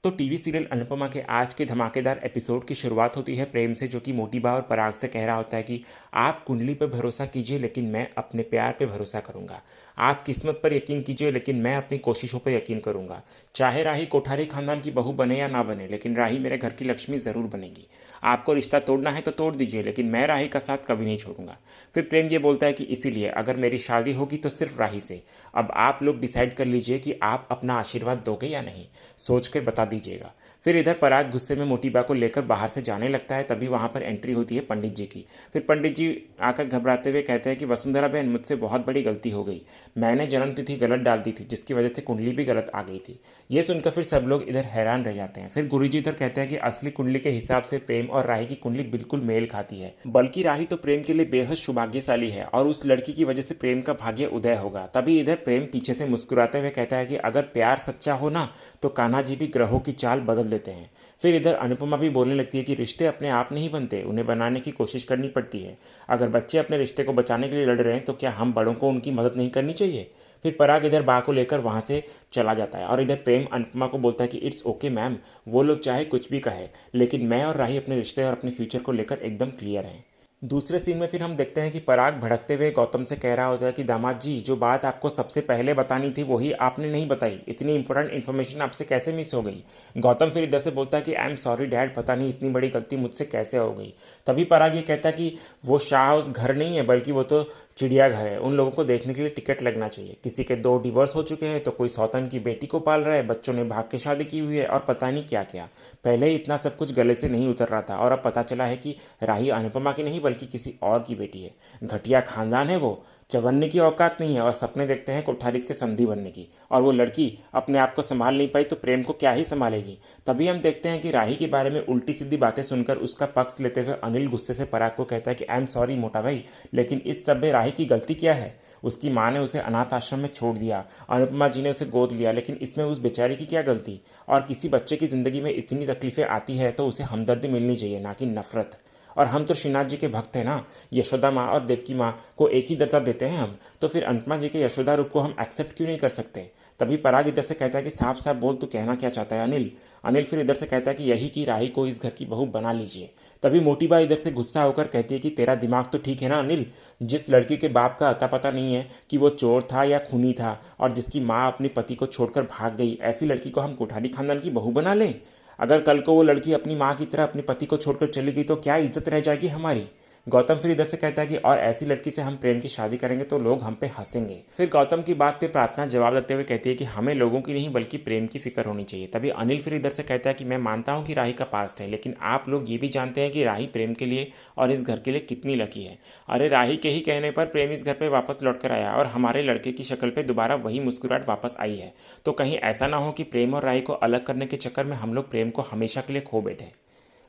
तो TV serial Anupama के आज के धमाकेदार एपिसोड की शुरुआत होती है प्रेम से, जो कि मोटी बा और पराग से कह रहा होता है कि आप कुंडली पर भरोसा कीजिए लेकिन मैं अपने प्यार पे भरोसा करूंगा। आप किस्मत पर यकीन कीजिए लेकिन मैं अपनी कोशिशों पर यकीन करूंगा। चाहे राही कोठारी खानदान की बहू बने या ना बने, लेकिन राही मेरे घर की लक्ष्मी ज़रूर बनेगी। आपको रिश्ता तोड़ना है तो तोड़ दीजिए, लेकिन मैं राही का साथ कभी नहीं छोड़ूंगा। फिर प्रेम ये बोलता है कि इसीलिए अगर मेरी शादी होगी तो सिर्फ राही से। अब आप लोग डिसाइड कर लीजिए कि आप अपना आशीर्वाद दोगे या नहीं, सोच कर बता दीजिएगा। फिर इधर पराग गुस्से में मोटी बा को लेकर बाहर से जाने लगता है, तभी वहां पर एंट्री होती है पंडित जी की। फिर पंडित जी आकर घबराते हुए कहते हैं कि वसुंधरा बहन, मुझसे बहुत बड़ी गलती हो गई। मैंने जन्म तिथि गलत डाल दी थी, जिसकी वजह से कुंडली भी गलत आ गई थी। ये सुनकर फिर सब लोग इधर हैरान रह जाते हैं। फिर गुरुजी इधर कहते हैं कि असली कुंडली के हिसाब से प्रेम और राही की कुंडली बिल्कुल मेल खाती है, बल्कि राही तो प्रेम के लिए बेहद सौभाग्यशाली है और उस लड़की की वजह से प्रेम का भाग्य उदय होगा। तभी इधर प्रेम पीछे से मुस्कुराते हुए कहता है कि अगर प्यार सच्चा हो ना तो कान्हा जी भी ग्रहों की चाल बदल देते हैं। फिर इधर अनुपमा भी बोलने लगती है कि रिश्ते अपने आप नहीं बनते, उन्हें बनाने की कोशिश करनी पड़ती है। अगर बच्चे अपने रिश्ते को बचाने के लिए लड़ रहे हैं तो क्या हम बड़ों को उनकी मदद नहीं करनी चाहिए। फिर पराग इधर बा को लेकर वहां से चला जाता है और इधर प्रेम अनुपमा को बोलता है कि इट्स ओके मैम, वो लोग चाहे कुछ भी कहे, लेकिन मैं और राही अपने रिश्ते और अपने फ्यूचर को लेकर एकदम क्लियर हैं। दूसरे सीन में फिर हम देखते हैं कि पराग भड़कते हुए गौतम से कह रहा होता है कि दामाद जी, जो बात आपको सबसे पहले बतानी थी वही आपने नहीं बताई। इतनी इंपॉर्टेंट इन्फॉर्मेशन आपसे कैसे मिस हो गई। गौतम फिर इधर से बोलता है कि आई एम सॉरी डैड, पता नहीं इतनी बड़ी गलती मुझसे कैसे हो गई। तभी पराग ये कहता है कि वो शाह हाउस घर नहीं है, बल्कि वो तो चिड़ियाघर है। उन लोगों को देखने के लिए टिकट लगना चाहिए। किसी के 2 डिवोर्स हो चुके हैं तो कोई सौतन की बेटी को पाल रहा है, बच्चों ने भाग के शादी की हुई है और पता नहीं क्या क्या। पहले ही इतना सब कुछ गले से नहीं उतर रहा था और अब पता चला है कि राही अनुपमा की नहीं बल्कि किसी और की बेटी है। घटिया खानदान है वो, चवन्ने की औकात नहीं है और सपने देखते हैं कोठारीस के संधि बनने की। और वो लड़की अपने आप को संभाल नहीं पाई तो प्रेम को क्या ही संभालेगी। तभी हम देखते हैं कि राही के बारे में उल्टी सीधी बातें सुनकर उसका पक्ष लेते हुए अनिल गुस्से से पराग को कहता है कि आई एम सॉरी मोटा भाई, लेकिन इस सब में राही की गलती क्या है। उसकी माँ ने उसे अनाथ आश्रम में छोड़ दिया, अनुपमा जी ने उसे गोद लिया, लेकिन इसमें उस बेचारी की क्या गलती। और किसी बच्चे की ज़िंदगी में इतनी तकलीफ़ें आती है तो उसे हमदर्दी मिलनी चाहिए, ना कि नफरत। और हम तो श्रीनाथ जी के भक्त हैं ना, यशोदा माँ और देवकी माँ को एक ही दर्जा देते हैं हम, तो फिर अनुपमा जी के यशोदा रूप को हम एक्सेप्ट क्यों नहीं कर सकते। तभी पराग इधर से कहता है कि साफ साफ बोल, तू कहना क्या चाहता है अनिल। अनिल फिर इधर से कहता है कि यही कि राही को इस घर की बहू बना लीजिए। तभी मोटी बाई इधर से गुस्सा होकर कहती है कि तेरा दिमाग तो ठीक है ना अनिल, जिस लड़की के बाप का अता पता नहीं है कि वो चोर था या खूनी था और जिसकी माँ अपने पति को छोड़कर भाग गई, ऐसी लड़की को हम कोठारी खानदान की बहू बना लें। अगर कल को वो लड़की अपनी माँ की तरह अपने पति को छोड़कर चली गई तो क्या इज्जत रह जाएगी हमारी। गौतम फिर इधर से कहता है कि और ऐसी लड़की से हम प्रेम की शादी करेंगे तो लोग हम पे हंसेंगे। फिर गौतम की बात पे प्रार्थना जवाब देते हुए कहती है कि हमें लोगों की नहीं बल्कि प्रेम की फिक्र होनी चाहिए। तभी अनिल फिर इधर से कहता है कि मैं मानता हूँ कि राही का पास्ट है, लेकिन आप लोग ये भी जानते हैं कि राही प्रेम के लिए और इस घर के लिए कितनी लकी है। अरे राही के ही कहने पर प्रेम इस घर पे वापस लौट कर आया और हमारे लड़के की शक्ल पे दोबारा वही मुस्कुराहट वापस आई है। तो कहीं ऐसा ना हो कि प्रेम और राही को अलग करने के चक्कर में हम लोग प्रेम को हमेशा के लिए खो बैठे।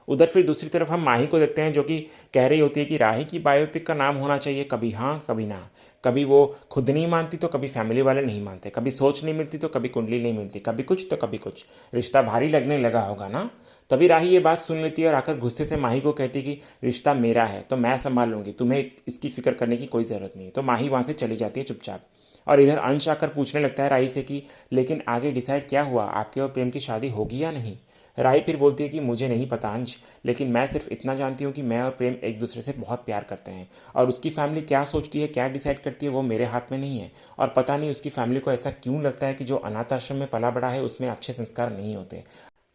उधर फिर दूसरी तरफ हम माही को देखते हैं, जो कि कह रही होती है कि राही की बायोपिक का नाम होना चाहिए कभी हाँ कभी ना। कभी वो खुद नहीं मानती तो कभी फैमिली वाले नहीं मानते, कभी सोच नहीं मिलती तो कभी कुंडली नहीं मिलती, कभी कुछ तो कभी कुछ। रिश्ता भारी लगने लगा होगा ना। तभी राही ये बात सुन लेती है और आकर गुस्से से माही को कहती है कि रिश्ता मेरा है तो मैं संभाल लूंगी, तुम्हें इसकी फिक्र करने की कोई ज़रूरत नहीं है। तो माही वहाँ से चली जाती है चुपचाप। और इधर अंश आकर पूछने लगता है राही से कि लेकिन आगे डिसाइड क्या हुआ, आपके और प्रेम की शादी होगी या नहीं। राही फिर बोलती है कि मुझे नहीं पता अंश, लेकिन मैं सिर्फ इतना जानती हूँ कि मैं और प्रेम एक दूसरे से बहुत प्यार करते हैं और उसकी फैमिली क्या सोचती है क्या डिसाइड करती है वो मेरे हाथ में नहीं है। और पता नहीं उसकी फैमिली को ऐसा क्यों लगता है कि जो अनाथ आश्रम में पला बड़ा है उसमें अच्छे संस्कार नहीं होते।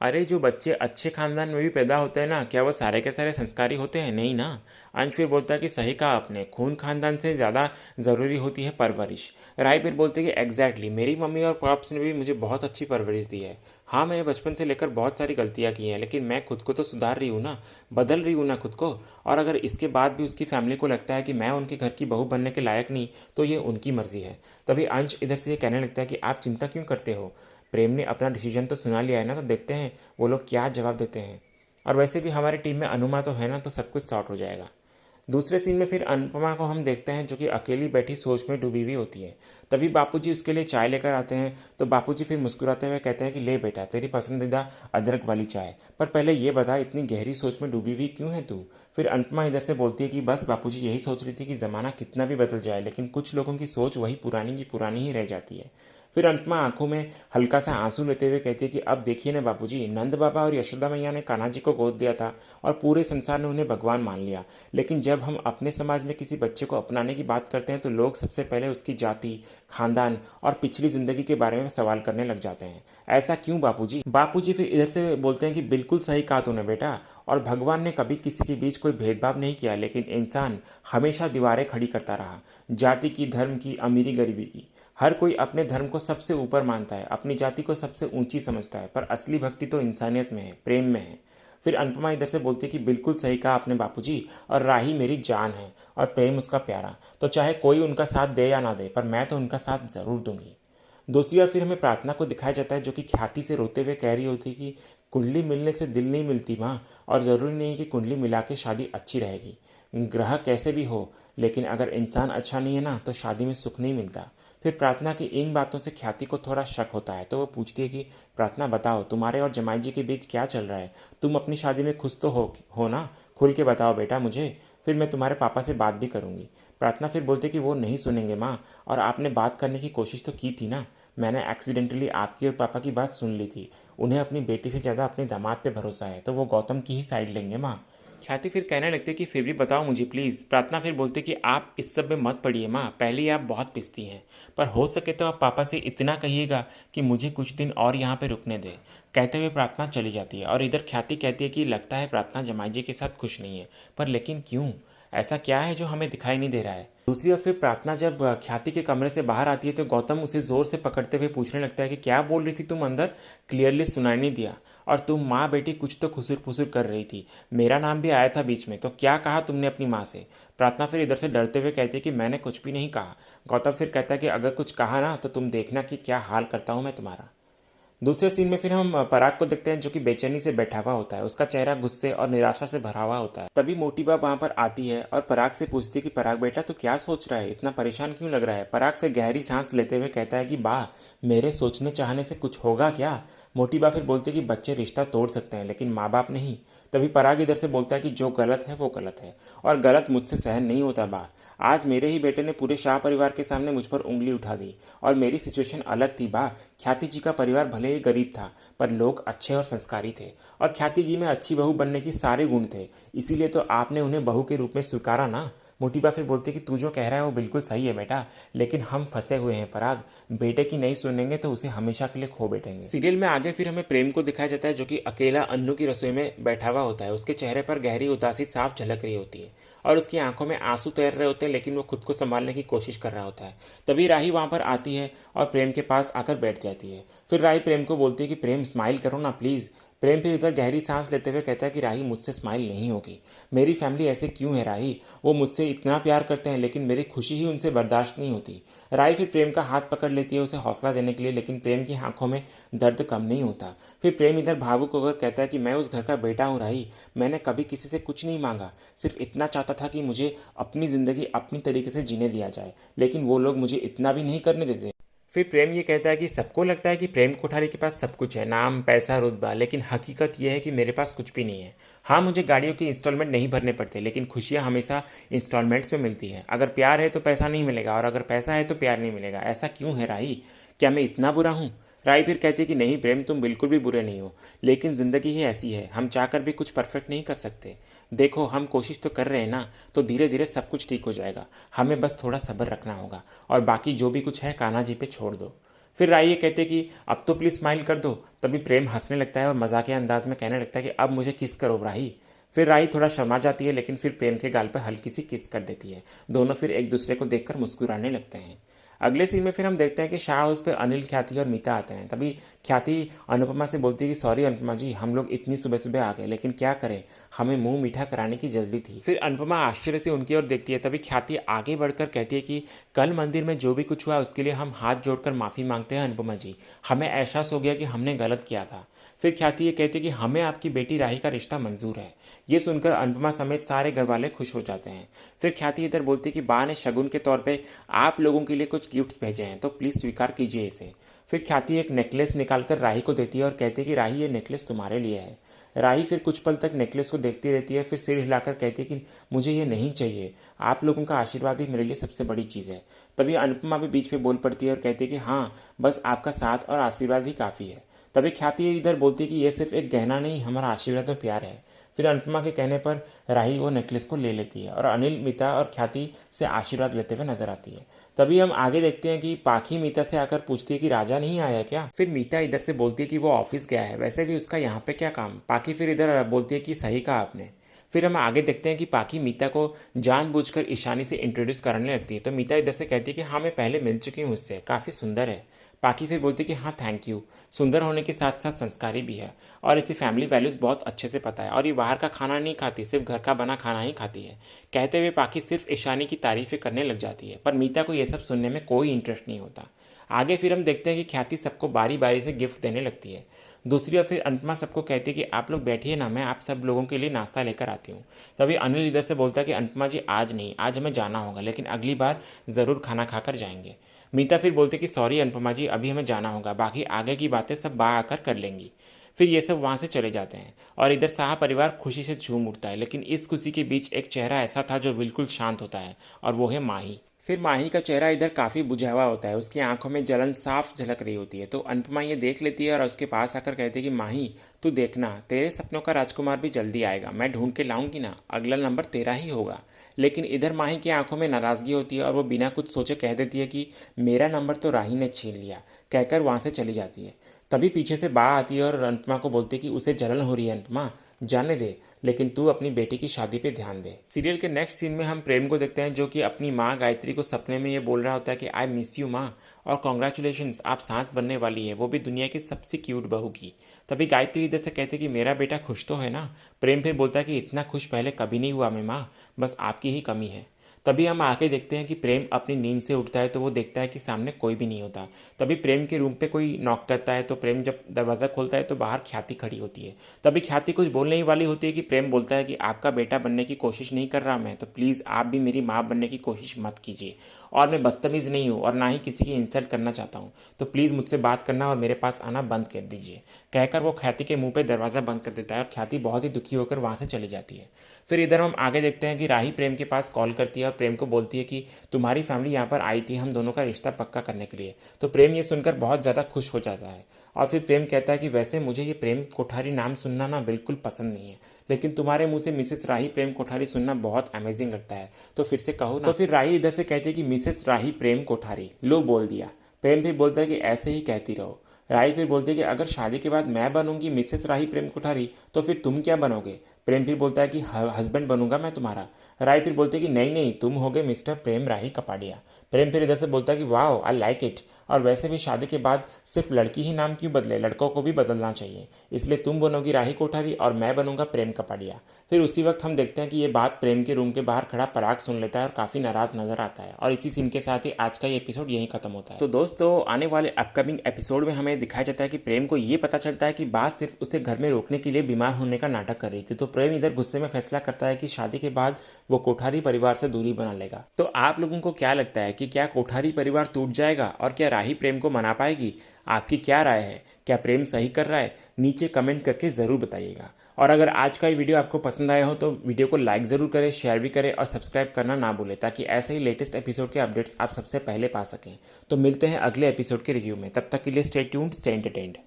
अरे जो बच्चे अच्छे खानदान में भी पैदा होते हैं ना, क्या वो सारे के सारे संस्कारी होते हैं, नहीं ना। अंश फिर बोलता है कि सही कहा आपने, खून खानदान से ज़्यादा ज़रूरी होती है परवरिश। राय फिर बोलते हैं कि एग्जैक्टली, मेरी मम्मी और पाप्स ने भी मुझे बहुत अच्छी परवरिश दी है। हाँ मैंने बचपन से लेकर बहुत सारी गलतियाँ की हैं, लेकिन मैं खुद को तो सुधार रही हूँ ना, बदल रही हूँ ना खुद को। और अगर इसके बाद भी उसकी फैमिली को लगता है कि मैं उनके घर की बहू बनने के लायक नहीं तो ये उनकी मर्जी है। तभी अंश इधर से ये कहने लगता है कि आप चिंता क्यों करते हो, प्रेम ने अपना डिसीजन तो सुना लिया है ना, तो देखते हैं वो लोग क्या जवाब देते हैं। और वैसे भी हमारी टीम में अनुमा तो है ना, तो सब कुछ सॉर्ट हो जाएगा। दूसरे सीन में फिर अनुपमा को हम देखते हैं जो कि अकेली बैठी सोच में डूबी हुई होती है। तभी बापूजी उसके लिए चाय लेकर आते हैं तो बापूजी फिर मुस्कुराते हुए कहते हैं कि ले बेटा, तेरी पसंदीदा अदरक वाली चाय, पर पहले ये बता इतनी गहरी सोच में डूबी हुई क्यों है तू। फिर अनुपमा इधर से बोलती है कि बस बापूजी यही सोच रही थी कि ज़माना कितना भी बदल जाए लेकिन कुछ लोगों की सोच वही पुरानी की पुरानी ही रह जाती है। फिर अनुपमा आंखों में हल्का सा आंसू लेते हुए कहती है कि अब देखिए ना बापूजी, नंद बाबा और यशोदा मैया ने कान्हा जी को गोद दिया था और पूरे संसार ने उन्हें भगवान मान लिया, लेकिन जब हम अपने समाज में किसी बच्चे को अपनाने की बात करते हैं तो लोग सबसे पहले उसकी जाति, खानदान और पिछली जिंदगी के बारे में सवाल करने लग जाते हैं। ऐसा क्यों बापूजी? बापूजी फिर इधर से बोलते हैं कि बिल्कुल सही कहा तूने बेटा, और भगवान ने कभी किसी के बीच कोई भेदभाव नहीं किया, लेकिन इंसान हमेशा दीवारें खड़ी करता रहा, जाति की, धर्म की, अमीरी गरीबी की। हर कोई अपने धर्म को सबसे ऊपर मानता है, अपनी जाति को सबसे ऊंची समझता है, पर असली भक्ति तो इंसानियत में है, प्रेम में है। फिर अनुपमा इधर से बोलती है कि बिल्कुल सही कहा आपने बापूजी, और राही मेरी जान है और प्रेम उसका प्यारा, तो चाहे कोई उनका साथ दे या ना दे, पर मैं तो उनका साथ जरूर दूंगी। दूसरी ओर फिर हमें प्रार्थना को दिखाया जाता है, जो कि ख्याति से रोते हुए कह रही होती है कि कुंडली मिलने से दिल नहीं मिलती माँ, और ज़रूरी नहीं कि कुंडली मिला के शादी अच्छी रहेगी। ग्रह कैसे भी हो, लेकिन अगर इंसान अच्छा नहीं है ना तो शादी में सुख नहीं मिलता। फिर प्रार्थना की इन बातों से ख्याति को थोड़ा शक होता है, तो वो पूछती है कि प्रार्थना बताओ, तुम्हारे और जमाई जी के बीच क्या चल रहा है? तुम अपनी शादी में खुश तो हो ना? खुल के बताओ बेटा मुझे, फिर मैं तुम्हारे पापा से बात भी करूँगी। प्रार्थना फिर बोलती कि वो नहीं सुनेंगे माँ, और आपने बात करने की कोशिश तो की थी ना, मैंने एक्सीडेंटली आपकी और पापा की बात सुन ली थी। उन्हें अपनी बेटी से ज़्यादा अपने दामाद पे भरोसा है, तो वो गौतम की ही साइड लेंगे माँ। ख्याति फिर कहने लगती कि फिर भी बताओ मुझे प्लीज़। प्रार्थना फिर बोलती कि आप इस सब में मत पड़िए माँ, पहले ही आप बहुत पिसती हैं, पर हो सके तो आप पापा से इतना कहिएगा कि मुझे कुछ दिन और यहाँ पे रुकने दे। कहते हुए प्रार्थना चली जाती है, और इधर ख्याति कहती है कि लगता है प्रार्थना जमाई जी के साथ खुश नहीं है, पर लेकिन क्यों? ऐसा क्या है जो हमें दिखाई नहीं दे रहा है? दूसरी ओर फिर प्रार्थना जब ख्याति के कमरे से बाहर आती है तो गौतम उसे जोर से पकड़ते हुए पूछने लगता है कि क्या बोल रही थी तुम अंदर? क्लियरली सुनाई नहीं दिया, और तुम माँ बेटी कुछ तो खुसुर फुसुर कर रही थी, मेरा नाम भी आया था बीच में, तो क्या कहा तुमने अपनी माँ से? प्रार्थना फिर इधर से डरते हुए कहती है कि मैंने कुछ भी नहीं कहा। गौतम फिर कहता है कि अगर कुछ कहा ना तो तुम देखना कि क्या हाल करता हूँ मैं तुम्हारा। दूसरे सीन में फिर हम पराग को देखते हैं, जो कि बेचैनी से बैठा हुआ होता है। उसका चेहरा गुस्से और निराशा से भरा हुआ होता है। तभी मोटी बाप वहां पर आती है और पराग से पूछती है कि पराग बेटा तू क्या सोच रहा है, इतना परेशान क्यों लग रहा है? पराग फिर गहरी सांस लेते हुए कहता है कि बा, मेरे सोचने चाहने से कुछ होगा क्या? मोटी बा फिर बोलती है कि बच्चे रिश्ता तोड़ सकते हैं लेकिन माँ बाप नहीं। तभी पराग इधर से बोलता है कि जो गलत है वो गलत है, और गलत मुझसे सहन नहीं होता बा। आज मेरे ही बेटे ने पूरे शाह परिवार के सामने मुझ पर उंगली उठा दी, और मेरी सिचुएशन अलग थी बा। ख्याति जी का परिवार भले ही गरीब था, पर लोग अच्छे और संस्कारी थे, और ख्याति जी में अच्छी बहू बनने के सारे गुण थे, इसीलिए तो आपने उन्हें बहू के रूप में स्वीकारा ना। मोटी बा फिर बोलती कि तू जो कह रहा है वो बिल्कुल सही है बेटा, लेकिन हम फंसे हुए हैं पराग, बेटे की नहीं सुनेंगे तो उसे हमेशा के लिए खो बैठेंगे। सीरियल में आगे फिर हमें प्रेम को दिखाया जाता है, जो कि अकेला अन्नू की रसोई में बैठा हुआ होता है। उसके चेहरे पर गहरी उदासी साफ झलक रही होती है, और उसकी आंखों में आंसू तैर रहे होते हैं, लेकिन वो खुद को संभालने की कोशिश कर रहा होता है। तभी राही वहां पर आती है और प्रेम के पास आकर बैठ जाती है। फिर राही प्रेम को बोलती है कि प्रेम स्माइल करो ना प्लीज़। प्रेम फिर इधर गहरी सांस लेते हुए कहता है कि राही मुझसे स्माइल नहीं होगी। मेरी फैमिली ऐसे क्यों है राही? वो मुझसे इतना प्यार करते हैं लेकिन मेरी खुशी ही उनसे बर्दाश्त नहीं होती। राही फिर प्रेम का हाथ पकड़ लेती है उसे हौसला देने के लिए, लेकिन प्रेम की आंखों में दर्द कम नहीं होता। फिर प्रेम इधर भावुक होकर कहता है कि मैं उस घर का बेटा हूँ राही, मैंने कभी किसी से कुछ नहीं मांगा, सिर्फ इतना चाहता था कि मुझे अपनी ज़िंदगी अपनी तरीके से जीने दिया जाए, लेकिन वो लोग मुझे इतना भी नहीं करने देते। फिर प्रेम ये कहता है कि सबको लगता है कि प्रेम कोठारी के पास सब कुछ है, नाम, पैसा, रुतबा, लेकिन हकीकत यह है कि मेरे पास कुछ भी नहीं है। हाँ, मुझे गाड़ियों की इंस्टॉलमेंट नहीं भरने पड़ते, लेकिन खुशियाँ हमेशा इंस्टॉलमेंट्स में मिलती हैं। अगर प्यार है तो पैसा नहीं मिलेगा, और अगर पैसा है तो प्यार नहीं मिलेगा। ऐसा क्यों है राही? क्या मैं इतना बुरा हूँ? राही फिर कहती है कि नहीं प्रेम, तुम बिल्कुल भी बुरे नहीं हो, लेकिन ज़िंदगी ही ऐसी है, हम चाहकर भी कुछ परफेक्ट नहीं कर सकते। देखो हम कोशिश तो कर रहे हैं ना, तो धीरे धीरे सब कुछ ठीक हो जाएगा, हमें बस थोड़ा सब्र रखना होगा, और बाकी जो भी कुछ है कान्हा जी पे छोड़ दो। फिर राही ये कहते कि अब तो प्लीज़ स्माइल कर दो। तभी प्रेम हंसने लगता है और मजाकिया अंदाज में कहने लगता है कि अब मुझे किस करो राही। फिर राही थोड़ा शर्मा जाती है, लेकिन फिर प्रेम के गाल पर हल्की सी किस कर देती है। दोनों फिर एक दूसरे को देखकर मुस्कुराने लगते हैं। अगले सीन में फिर हम देखते हैं कि शाह हाउस पे अनिल, ख्याति और मीता आते हैं। तभी ख्याति अनुपमा से बोलती है कि सॉरी अनुपमा जी, हम लोग इतनी सुबह सुबह आ गए, लेकिन क्या करें, हमें मुंह मीठा कराने की जल्दी थी। फिर अनुपमा आश्चर्य से उनकी ओर देखती है। तभी ख्याति आगे बढ़कर कहती है कि कल मंदिर में जो भी कुछ हुआ उसके लिए हम हाथ जोड़कर माफ़ी मांगते हैं अनुपमा जी, हमें एहसास हो गया कि हमने गलत किया था। फिर ख्याति ये कहती है कि हमें आपकी बेटी राही का रिश्ता मंजूर है। ये सुनकर अनुपमा समेत सारे घर वाले खुश हो जाते हैं। फिर ख्याति इधर बोलती है कि बा ने शगुन के तौर पे आप लोगों के लिए कुछ गिफ्ट्स भेजे हैं, तो प्लीज़ स्वीकार कीजिए इसे। फिर ख्याति एक नेकलेस निकालकर राही को देती है और कहती है कि राही ये नेकलेस तुम्हारे लिए है। राही फिर कुछ पल तक नेकलेस को देखती रहती है, फिर सिर हिलाकर कहती है कि मुझे ये नहीं चाहिए, आप लोगों का आशीर्वाद ही मेरे लिए सबसे बड़ी चीज़ है। तभी अनुपमा भी बीच में बोल पड़ती है और कहती है कि हाँ, बस आपका साथ और आशीर्वाद ही काफ़ी है। तभी ख्याति इधर बोलती है कि यह सिर्फ एक गहना नहीं, हमारा आशीर्वाद और प्यार है। फिर अनुपमा के कहने पर राही वो नेकलेस को ले लेती है और अनिल मीता और ख्याति से आशीर्वाद लेते हुए नजर आती है। तभी हम आगे देखते हैं कि पाखी मीता से आकर पूछती है कि राजा नहीं आया क्या। फिर मीता इधर से बोलती है कि वो ऑफिस गया है, वैसे भी उसका यहाँ पे क्या काम। पाखी फिर इधर बोलती है कि सही कहा आपने। फिर हम आगे देखते हैं कि पाखी मीता को जानबूझकर ईशानी से इंट्रोड्यूस कराने लगती है। तो मीता इधर से कहती है कि हाँ, मैं पहले मिल चुकी हूँ उससे, काफ़ी सुंदर है। पाखी फिर बोलती है कि हाँ थैंक यू, सुंदर होने के साथ साथ संस्कारी भी है और इसे फैमिली वैल्यूज़ बहुत अच्छे से पता है और ये बाहर का खाना नहीं खाती, सिर्फ घर का बना खाना ही खाती है। कहते हुए पाखी सिर्फ ईशानी की तारीफें करने लग जाती है, पर मीता को यह सब सुनने में कोई इंटरेस्ट नहीं होता। आगे फिर हम देखते हैं कि ख्याति सबको बारी बारी से गिफ्ट देने लगती है। दूसरी ओर फिर अनुपमा सबको कहती है कि आप लोग बैठिए ना, मैं आप सब लोगों के लिए नाश्ता लेकर आती हूँ। तभी अनिल इधर से बोलता है कि अनुपमा जी आज नहीं, आज हमें जाना होगा, लेकिन अगली बार ज़रूर खाना खाकर जाएंगे। मीता फिर बोलती कि सॉरी अनुपमा जी, अभी हमें जाना होगा, बाकी आगे की बातें सब बा आकर कर लेंगी। फिर ये सब वहाँ से चले जाते हैं और इधर शाह परिवार खुशी से झूम उठता है। लेकिन इस खुशी के बीच एक चेहरा ऐसा था जो बिल्कुल शांत होता है और वो है माही। फिर माही का चेहरा इधर काफ़ी बुझा हुआ होता है, उसकी आंखों में जलन साफ झलक रही होती है। तो अनुपमा ये देख लेती है और उसके पास आकर कहती है कि माही, तू देखना, तेरे सपनों का राजकुमार भी जल्दी आएगा, मैं ढूंढ के लाऊंगी ना, अगला नंबर तेरा ही होगा। लेकिन इधर माही की आंखों में नाराज़गी होती है और वो बिना कुछ सोचे कह देती है कि मेरा नंबर तो राही ने छीन लिया, कहकर वहाँ से चली जाती है। तभी पीछे से बा आती है और अनुपमा को बोलती है कि उसे जलन हो रही है अनुपमा, जाने दे, लेकिन तू अपनी बेटी की शादी पे ध्यान दे। सीरियल के नेक्स्ट सीन में हम प्रेम को देखते हैं जो कि अपनी माँ गायत्री को सपने में ये बोल रहा होता है कि आई मिस यू माँ, और कॉन्ग्रेचुलेशंस, आप सांस बनने वाली है, वो भी दुनिया की सबसे क्यूट बहू की। तभी गायत्री इधर से कहती है कि मेरा बेटा खुश तो है ना। प्रेम फिर बोलता है कि इतना खुश पहले कभी नहीं हुआ मैं माँ, बस आपकी ही कमी है। तभी हम आके देखते हैं कि प्रेम अपनी नींद से उठता है तो वो देखता है कि सामने कोई भी नहीं होता। तभी प्रेम के रूम पे कोई नॉक करता है तो प्रेम जब दरवाज़ा खोलता है तो बाहर ख्याति खड़ी होती है। तभी ख्याति कुछ बोलने ही वाली होती है कि प्रेम बोलता है कि आपका बेटा बनने की कोशिश नहीं कर रहा मैं, तो प्लीज़ आप भी मेरी माँ बनने की कोशिश मत कीजिए, और मैं बदतमीज़ नहीं हूँ और ना ही किसी की इंसल्ट करना चाहता हूँ, तो प्लीज़ मुझसे बात करना और मेरे पास आना बंद कर दीजिए। कहकर वो ख्याति के मुंह पे दरवाज़ा बंद कर देता है और ख्याति बहुत ही दुखी होकर वहाँ से चली जाती है। फिर इधर हम आगे देखते हैं कि राही प्रेम के पास कॉल करती है और प्रेम को बोलती है कि तुम्हारी फैमिली यहाँ पर आई थी हम दोनों का रिश्ता पक्का करने के लिए। तो प्रेम ये सुनकर बहुत ज़्यादा खुश हो जाता है और फिर प्रेम कहता है कि वैसे मुझे ये प्रेम कोठारी नाम सुनना ना बिल्कुल पसंद नहीं है, लेकिन तुम्हारे मुंह से मिसेस राही प्रेम कोठारी सुनना बहुत अमेजिंग लगता है, तो फिर से कहो ना। तो फिर राही इधर से कहती है कि मिसेस राही प्रेम कोठारी, लो बोल दिया। प्रेम भी बोलता है कि ऐसे ही कहती रहो। राही फिर बोलती है कि अगर शादी के बाद मैं बनूंगी मिसेस राही प्रेम कोठारी तो फिर तुम क्या बनोगे। प्रेम फिर बोलता है कि हस्बैंड बनूंगा मैं तुम्हारा। राही फिर बोलती है कि नहीं नहीं, तुम होगे मिस्टर प्रेम राही कपाड़िया। प्रेम फिर इधर से बोलता है कि वाह आई लाइक इट, और वैसे भी शादी के बाद सिर्फ लड़की ही नाम क्यों बदले, लड़कों को भी बदलना चाहिए, इसलिए तुम बनोगी राही कोठारी और मैं बनूंगा प्रेम कपाड़िया। फिर उसी वक्त हम देखते हैं कि ये बात प्रेम के रूम के बाहर खड़ा पराग सुन लेता है और काफ़ी नाराज नजर आता है, और इसी सीन के साथ ही आज का ये एपिसोड यहीं खत्म होता है। तो दोस्तों, आने वाले अपकमिंग एपिसोड में हमें दिखाया जाता है कि प्रेम को ये पता चलता है कि बात सिर्फ उसे घर में रोकने के लिए बीमार होने का नाटक कर रही थी। तो प्रेम इधर गुस्से में फैसला करता है कि शादी के बाद वो कोठारी परिवार से दूरी बना लेगा। तो आप लोगों को क्या लगता है कि क्या कोठारी परिवार टूट जाएगा और क्या राही प्रेम को मना पाएगी? आपकी क्या राय है? क्या प्रेम सही कर रहा है? नीचे कमेंट करके ज़रूर बताइएगा। और अगर आज का ये वीडियो आपको पसंद आया हो तो वीडियो को लाइक ज़रूर करें, शेयर भी करें और सब्सक्राइब करना ना भूलें, ताकि ऐसे ही लेटेस्ट एपिसोड के अपडेट्स आप सबसे पहले पा सकें। तो मिलते हैं अगले एपिसोड के रिव्यू में, तब तक के लिए स्टे ट्यून्ड, स्टे एंटरटेन्ड।